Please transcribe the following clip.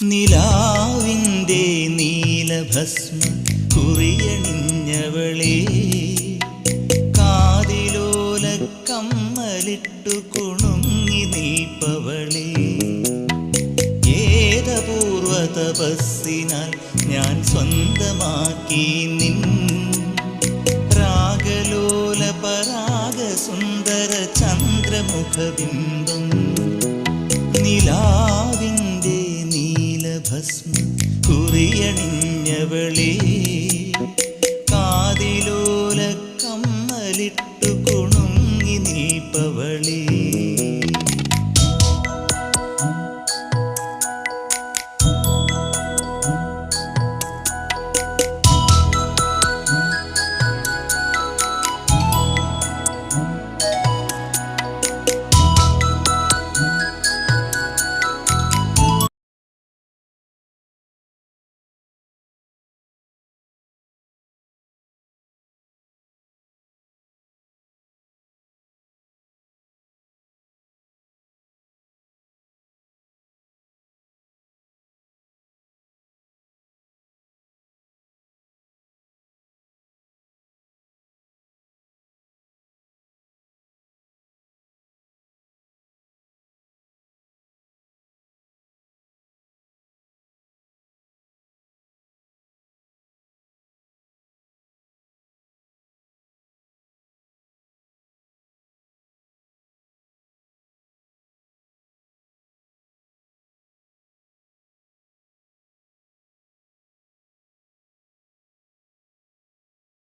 നിലാവിൻ്റെ നീലഭസ്മ കുറിയണിഞ്ഞവളേ, കാതിലോല കമ്മലിട്ടു കുണുങ്ങി നിൽപ്പവളേ, ഏതപൂർവ തപസ്സിനാൽ ഞാൻ സ്വന്തമാക്കി നിൻ രാഗലോല പരാഗ സുന്ദര ചന്ദ്രമുഖബിംബം. നിലാവിൻ്റെ നീലഭസ്മ കുറിയണിഞ്ഞവളേ,